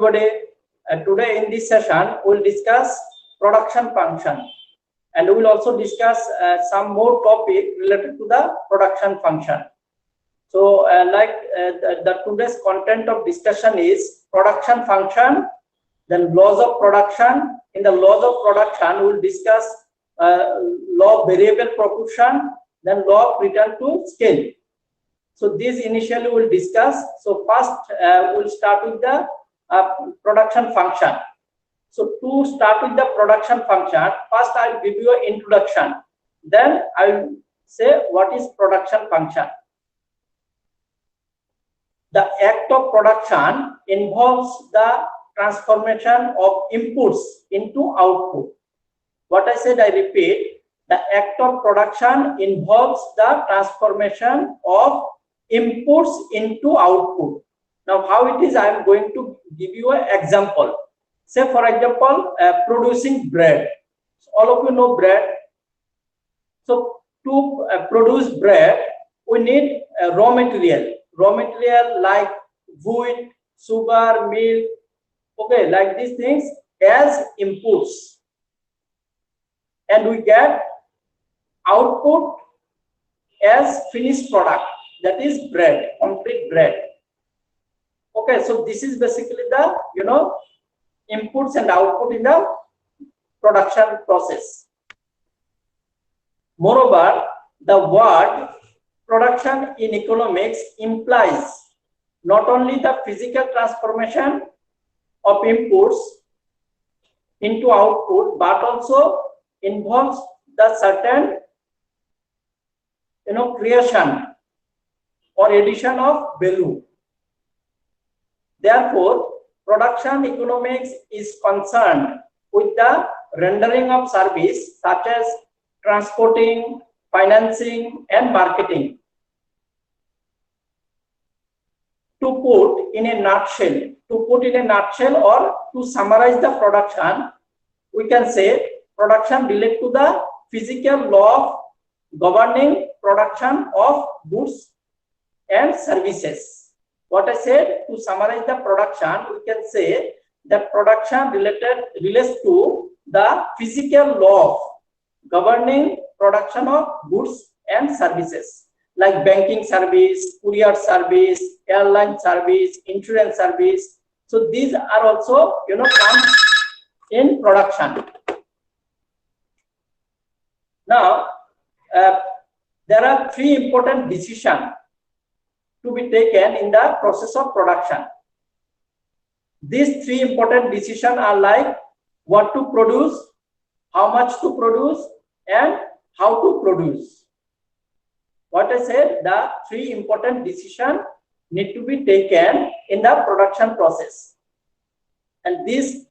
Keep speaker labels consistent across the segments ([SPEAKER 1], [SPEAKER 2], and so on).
[SPEAKER 1] Today in this session we'll discuss production function, and we will also discuss some more topic related to the production function. So the today's content of discussion is production function, then laws of production. In the laws of production we'll discuss law of variable proportion, then law of return to scale. So these initially we'll discuss. So first we'll start with the production function. So to start with the production function, first I'll give you an introduction. Then I'll say what is production function. The act of production involves the transformation of inputs into output. What I said, I repeat, the act of production involves the transformation of inputs into output. Now, how it is, I am going to give you an example. Say, for example, producing bread. So all of you know bread. So to produce bread, we need raw material. Raw material like wheat, sugar, milk, okay, like these things as inputs. And we get output as finished product, that is bread, complete bread. Okay, so this is basically the inputs and output in the production process. Moreover, the word production in economics implies not only the physical transformation of inputs into output, but also involves the certain creation or addition of value. Therefore, production economics is concerned with the rendering of service such as transporting, financing, and marketing. To put in a nutshell or to summarize the production, we can say production relates to the physical law of governing production of goods and services. What I said, to summarize the production, we can say that production relates to the physical law of governing production of goods and services, like banking service, courier service, airline service, insurance service. So these are also comes in production. Now there are three important decisions to be taken in the process of production. These three important decisions are like what to produce, how much to produce, and how to produce. What I said, the three important decisions need to be taken in the production process. And these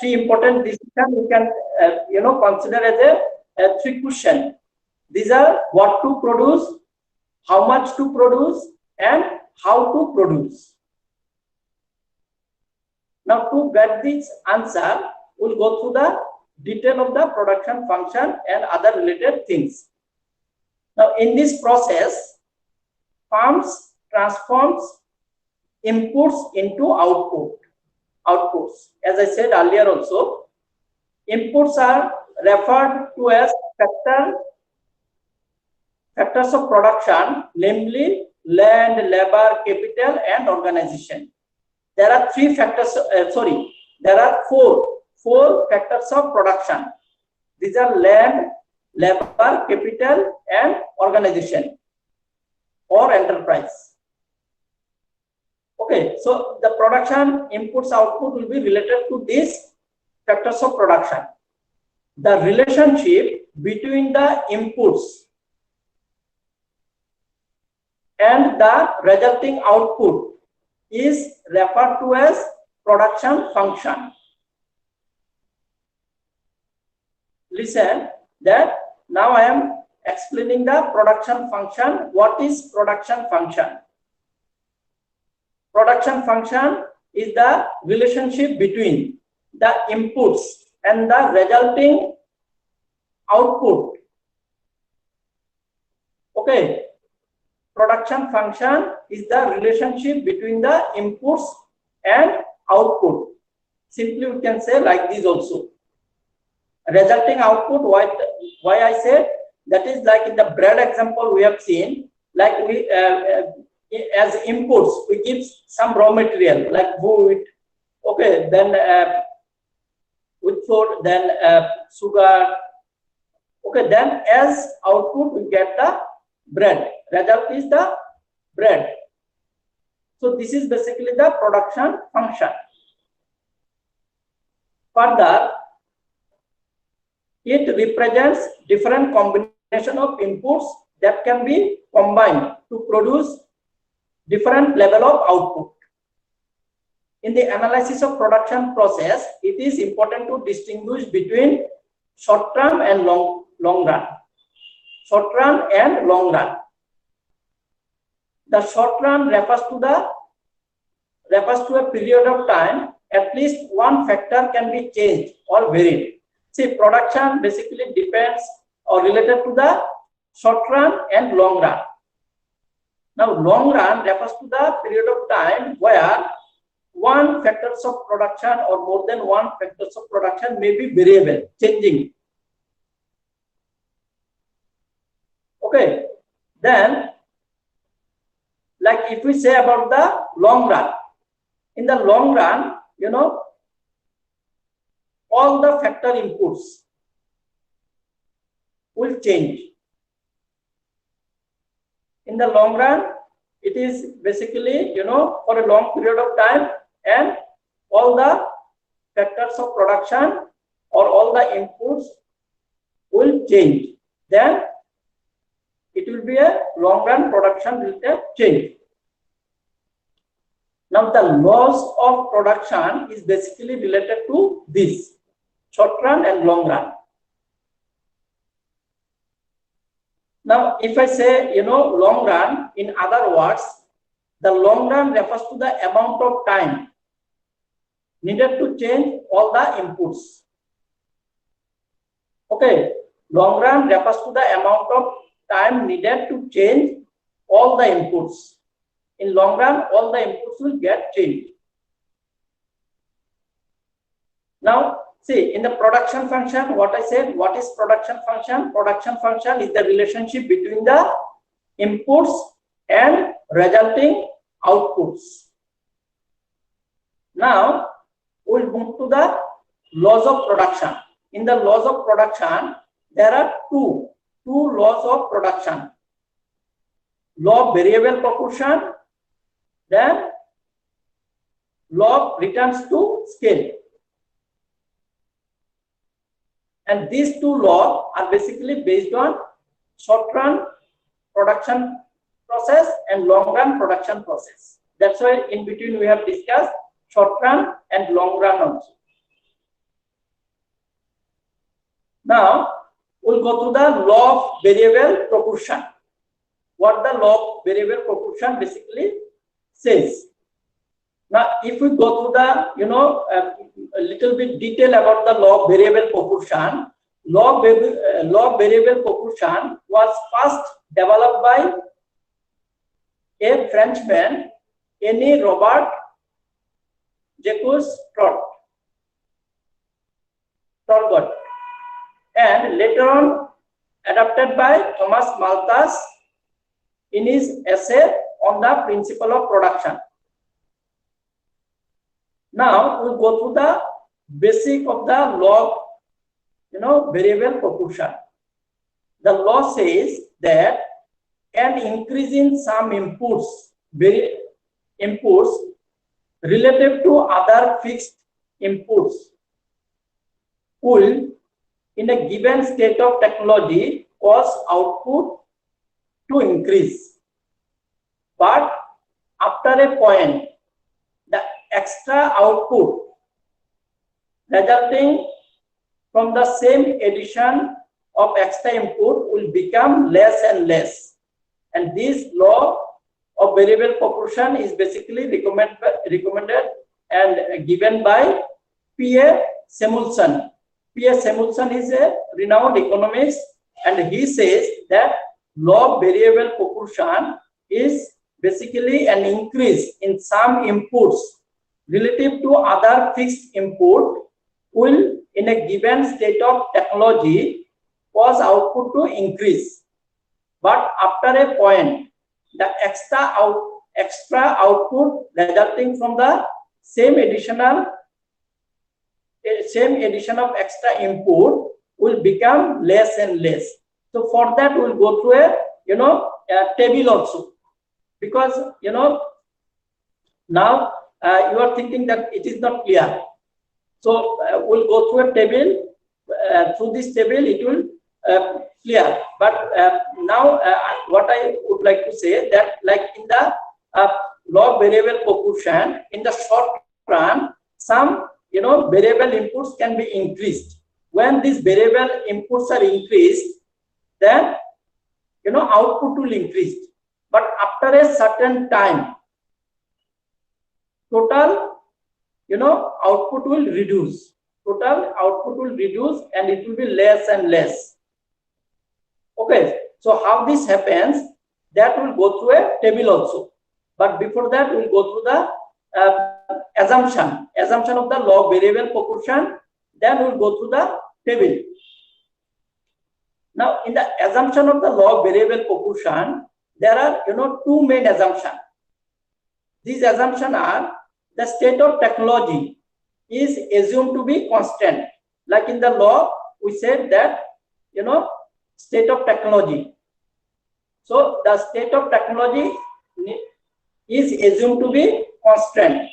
[SPEAKER 1] three important decisions you can consider as a three questions. These are what to produce, how much to produce, and how to produce. Now, to get this answer, we'll go through the detail of the production function and other related things. Now, in this process, firms transforms inputs into outputs. As I said earlier also, inputs are referred to as factors of production, namely land, labor, capital, and organization. There are there are four factors of production. These are land, labor, capital, and organization or enterprise. Okay, so the production inputs output will be related to these factors of production. The relationship between the inputs and the resulting output is referred to as production function. Listen that now I am explaining the production function. What is production function? Production function is the relationship between the inputs and the resulting output. Okay. Production function is the relationship between the inputs and output. Simply we can say like this also. Resulting output, why I said that is like in the bread example we have seen, like we as inputs we give some raw material like wheat, okay, then with flour, then sugar, okay, then as output we get the bread. Result is the bread. So this is basically the production function. Further, it represents different combination of inputs that can be combined to produce different level of output. In the analysis of production process, it is important to distinguish between short term and long run. Short run and long run. The short run refers to a period of time at least one factor can be changed or varied. See, production basically depends or related to the short run and long run. Now, long run refers to the period of time where one factors of production or more than one factors of production may be variable, changing. Okay, then like if we say about the long run, in the long run, you know, all the factor inputs will change. In the long run, it is basically, you know, for a long period of time, and all the factors of production or all the inputs will change. Then it will be a long run production related change. Now the laws of production is basically related to this, short run and long run. Now if I say, you know, long run, in other words, the long run refers to the amount of time needed to change all the inputs. Okay, long run refers to the amount of time needed to change all the inputs. In long run, all the inputs will get changed. Now, see, in the production function, what I said, what is production function? Production function is the relationship between the inputs and resulting outputs. Now, we'll move to the laws of production. In the laws of production, there are two laws of production. Law of variable proportion, then law of returns to scale. And these two laws are basically based on short run production process and long run production process. That's why in between we have discussed short run and long run also. Now we'll go to the law of variable proportion. What the law of variable proportion basically says. Now, if we go to the, you know, a little bit detail about the law of variable proportion, law of variable proportion was first developed by a Frenchman, Henri Robert Jacques Turgot, and later on adopted by Thomas Malthus in his essay on the principle of production. Now we'll go through the basic of the law, you know, variable proportion. The law says that an increase in some inputs relative to other fixed inputs will, in a given state of technology, cause output to increase. But after a point, the extra output resulting from the same addition of extra input will become less and less. And this law of variable proportion is basically recommended and given by P.A. Samuelson. P.A. Samuelson is a renowned economist, and he says that law of variable proportion is basically an increase in some inputs relative to other fixed input will, in a given state of technology, cause output to increase. But after a point, the extra output resulting from the same addition of extra input will become less and less. So for that, we'll go through a table also, because now you are thinking that it is not clear. So we'll go through a table. Through this table, it will clear. But now what I would like to say that, like in the log variable proportion, in the short run, some variable inputs can be increased. When these variable inputs are increased, then output will increase. But after a certain time, total output will reduce. Total output will reduce and it will be less and less. Okay, so how this happens, that will go through a table also. But before that, we'll go through the assumption of the log variable proportion. Then we'll go through the table. Now, in the assumption of the log variable proportion, there are two main assumptions. These assumptions are: the state of technology is assumed to be constant. Like in the log, we said that state of technology. So the state of technology is assumed to be constant.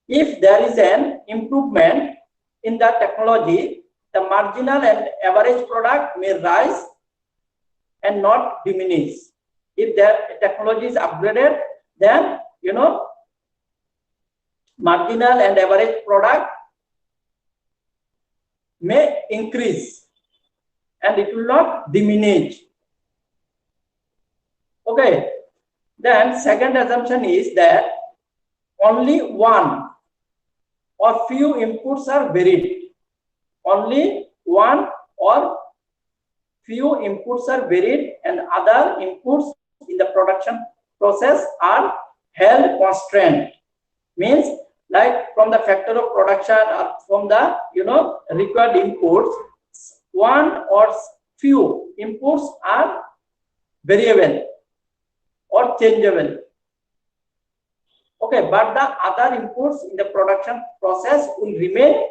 [SPEAKER 1] If there is an improvement in the technology, the marginal and average product may rise and not diminish. If the technology is upgraded, then marginal and average product may increase and it will not diminish. Okay. Then second assumption is that only one or few inputs are varied. Only one or few inputs are varied and other inputs in the production process are held constant. Means, like from the factor of production or from the required inputs, one or few inputs are variable or changeable. Okay, but the other inputs in the production process will remain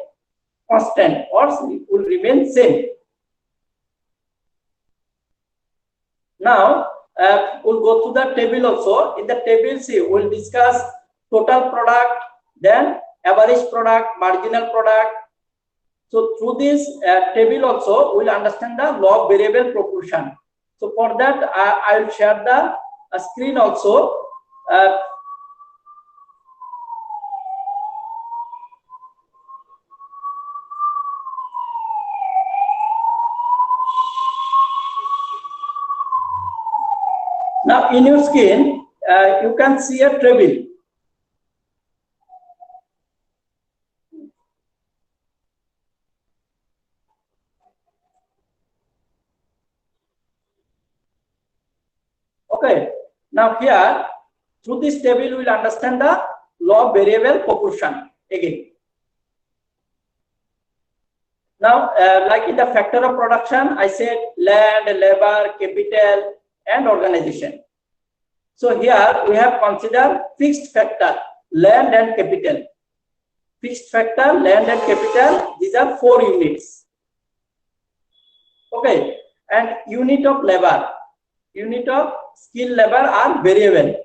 [SPEAKER 1] constant or will remain same. Now we'll go to the table also. In the table, see, we'll discuss total product, then average product, marginal product. So through this table also, we'll understand the log variable proportion. So for that, I will share the screen also. Now in your screen, you can see a table. Okay. Now here, through this table, we will understand the log variable proportion again. Now, like in the factor of production, I said land, labor, capital, and organization. So here we have considered fixed factor, land and capital. Fixed factor, land and capital, these are 4 units. Okay, and unit of labor, unit of skilled labor are variable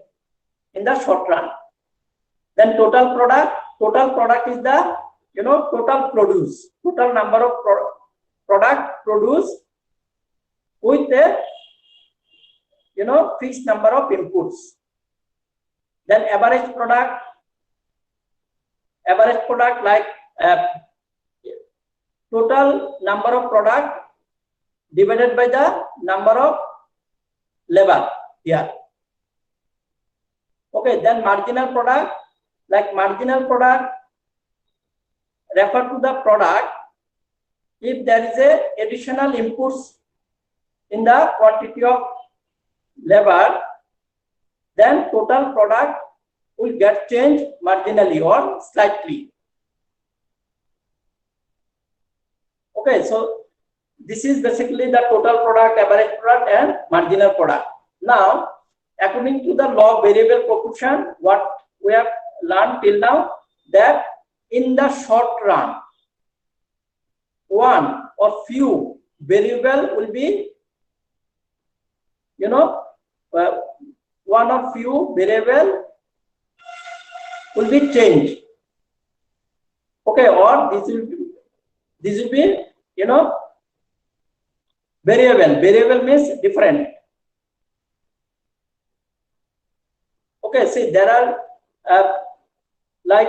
[SPEAKER 1] in the short run. Then total product is the total produce, total number of product produced with a fixed number of inputs. Then average product like total number of product divided by the number of labor here. Okay, then marginal product, like marginal product refer to the product if there is a additional inputs in the quantity of labor, then total product will get changed marginally or slightly. Okay, so this is basically the total product, average product, and marginal product. Now, according to the law of variable proportion, what we have learned till now, that in the short run, one or few variable will be, one or few variable will be changed. Okay, or this will be, variable. Variable means different. Okay, see, there are like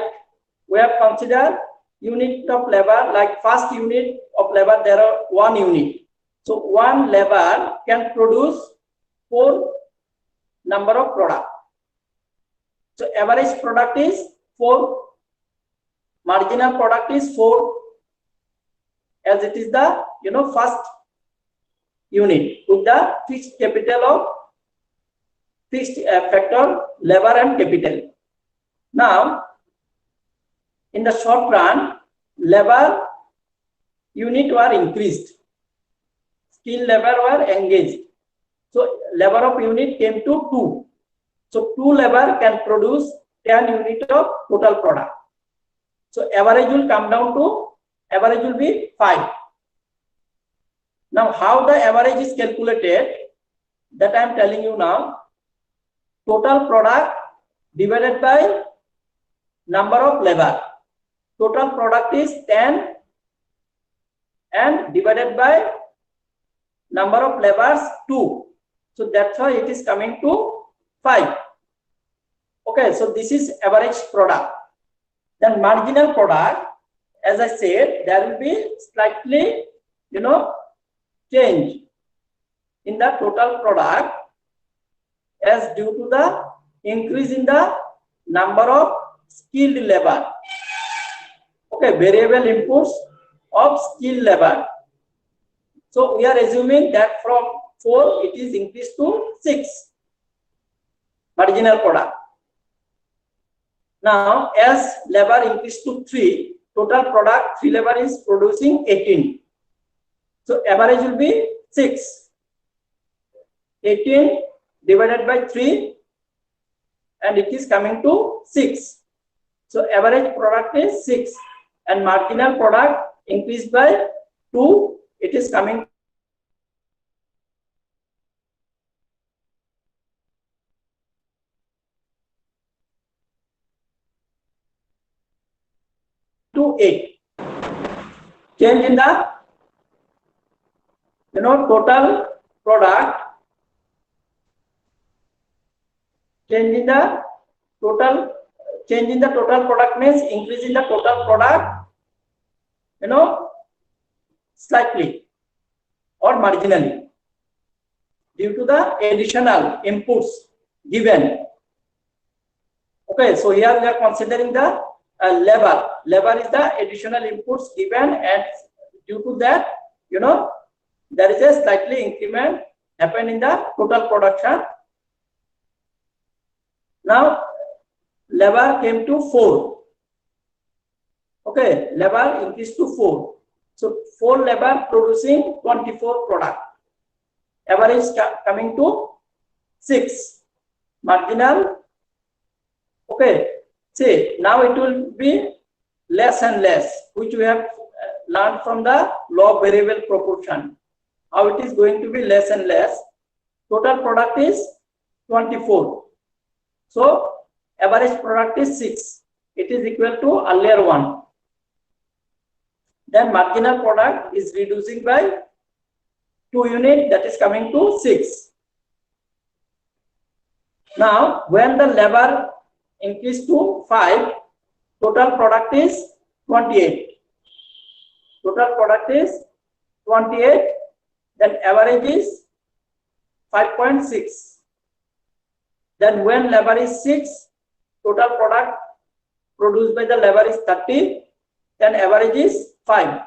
[SPEAKER 1] we have considered unit of labor, like first unit of labor, there are 1 unit. So one labor can produce 4 number of product. So average product is 4, marginal product is 4, as it is the first unit with the fixed capital of fixed factor labor and capital. Now, in the short run, labor unit were increased, skilled labor were engaged. So labor of unit came to 2. So 2 labor can produce 10 unit of total product. So average will come down to, average will be 5. Now how the average is calculated, that I am telling you now. Total product divided by number of labor. Total product is 10 and divided by number of labors 2. So that's why it is coming to 5. Okay, so this is average product. Then marginal product, as I said, there will be slightly, change in the total product as due to the increase in the number of skilled labor. Okay, variable inputs of skilled labor. So we are assuming that from 4 it is increased to 6 marginal product. Now as labor increased to 3, total product 3 labor is producing 18. So average will be 6. 18 divided by 3 and it is coming to 6. So average product is 6 and marginal product increased by 2, it is coming to 8. Change in the total product, change in the total product means increase in the total product, slightly or marginally due to the additional inputs given. Okay, so here we are considering the labor. Labor is the additional inputs given, and due to that, there is a slightly increment happen in the total production. Now labor came to 4. Okay, labor increased to 4. So 4 labor producing 24 product. Average coming to 6. Marginal. Okay, see, now it will be less and less, which we have learned from the law of variable proportion. How it is going to be less and less. Total product is 24. So average product is 6. It is equal to earlier one. Then marginal product is reducing by 2 units, that is coming to 6. Now when the labor increased to 5, total product is 28. Total product is 28. Then average is 5.6. Then when labor is 6, total product produced by the labor is 30. Then average is 5.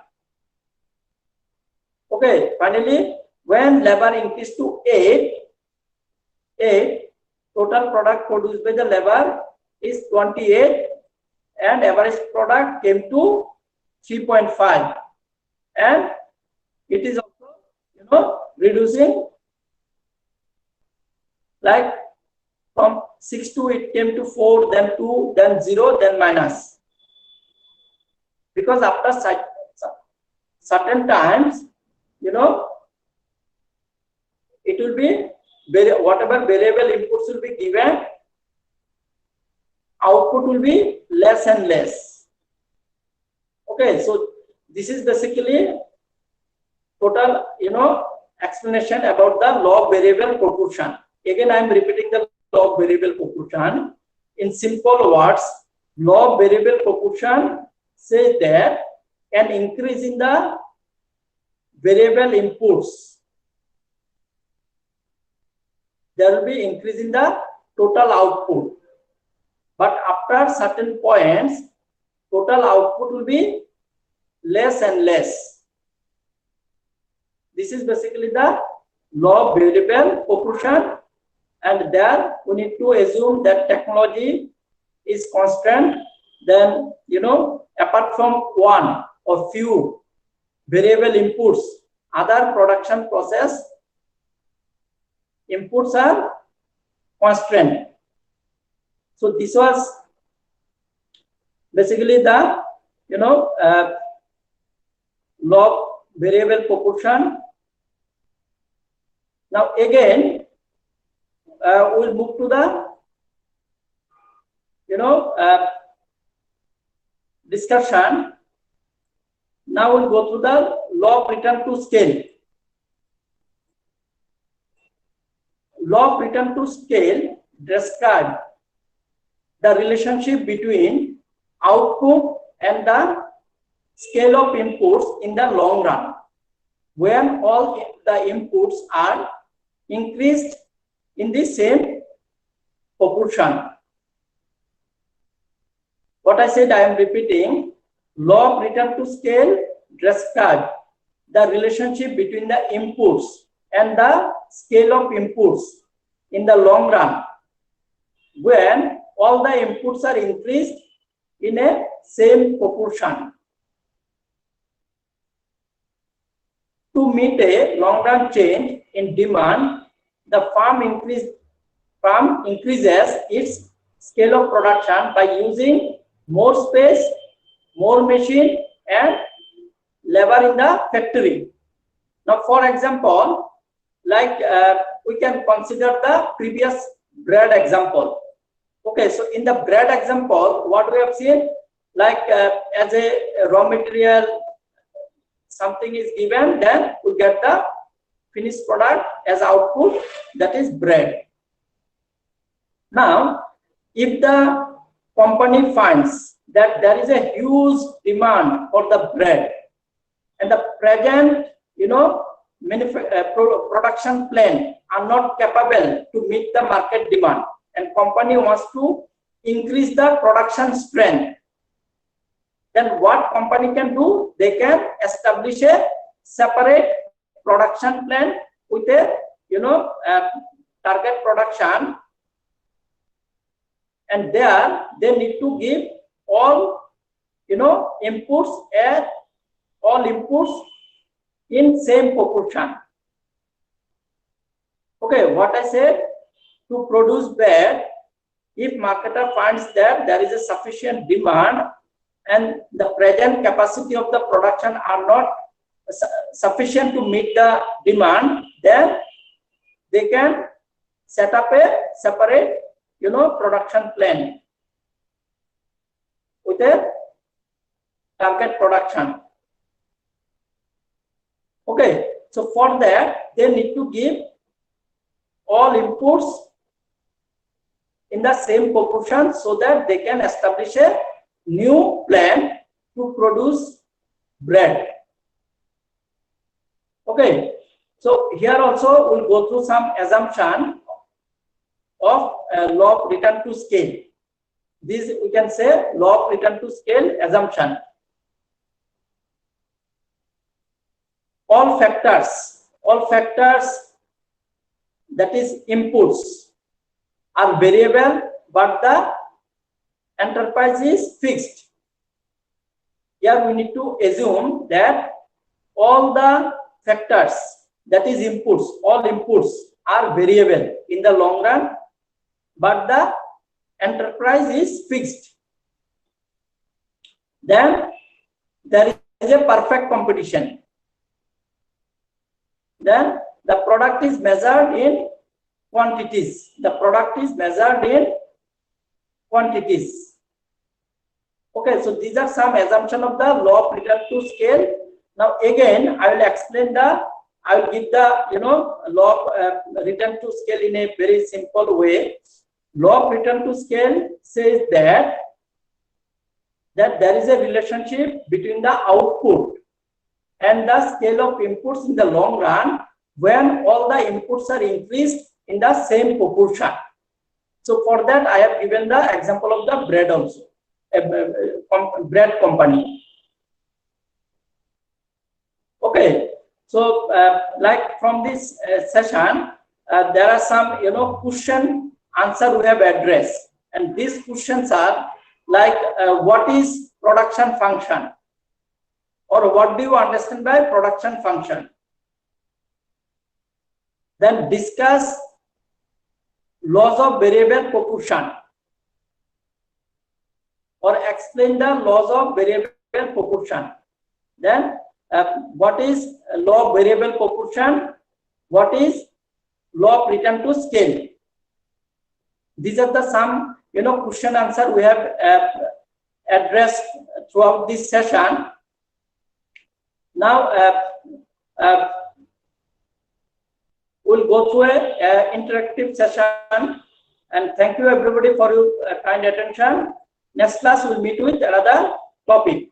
[SPEAKER 1] Okay, finally, when labor increased to 8, total product produced by the labor is 28 and average product came to 3.5, and it is also reducing, like from 6 to it came to 4, then 2, then 0, then minus, because after certain times it will be whatever variable inputs will be given, output will be less and less. Okay, so this is basically total explanation about the log variable proportion. Again, I am repeating the log variable proportion. In simple words, log variable proportion says that an increase in the variable inputs, there will be increase in the total output, but after certain points, total output will be less and less. This is basically the log variable proportion, and there we need to assume that technology is constant. Then apart from one or few variable inputs, other production process inputs are constant. So this was basically the log variable proportion. Now again, we'll move to the discussion. Now we'll go through the law of return to scale. Law of return to scale describes the relationship between output and the scale of inputs in the long run, when all the inputs are increased in the same proportion. What I said, I am repeating. Law of return to scale describes the relationship between the inputs and the scale of inputs in the long run, when all the inputs are increased in a same proportion. To meet a long run change in demand, the firm increases its scale of production by using more space, more machine and labor in the factory. Now, for example, like we can consider the previous bread example. Okay, so in the bread example, what we have seen, like as a raw material, something is given, then we get the finished product as output, that is bread. Now, if the company finds that there is a huge demand for the bread, and the present production plan are not capable to meet the market demand, and company wants to increase the production strength, then what company can do? They can establish a separate production plan with a target production, and there they need to give all inputs and all inputs in same proportion. Okay, what I said, to produce bread, if marketer finds that there is a sufficient demand and the present capacity of the production are not sufficient to meet the demand, then they can set up a separate production plan with a target production. Okay, so for that they need to give all inputs in the same proportion so that they can establish a new plan to produce bread. Okay, so here also we'll go through some assumption of law of return to scale. This we can say law of return to scale assumption. All factors that is inputs are variable, but the enterprise is fixed. Here we need to assume that all the factors, that is inputs, all inputs are variable in the long run, but the enterprise is fixed. Then there is a perfect competition. Then the product is measured in quantities. The product is measured in quantities. Okay, so these are some assumptions of the law of return to scale. Now again, I will explain I will give the law of return to scale in a very simple way. Law of return to scale says that there is a relationship between the output and the scale of inputs in the long run when all the inputs are increased in the same proportion. So for that, I have given the example of the bread also, a bread company. Okay, so like from this session, there are some question answer we have addressed, and these questions are like what is production function, or what do you understand by production function? Then discuss laws of variable proportion, or explain the laws of variable proportion. Then what is law of variable proportion? What is law of return to scale? These are the some question answer we have addressed throughout this session. Now we'll go through a interactive session, and thank you everybody for your kind attention. Next class we'll meet with another topic.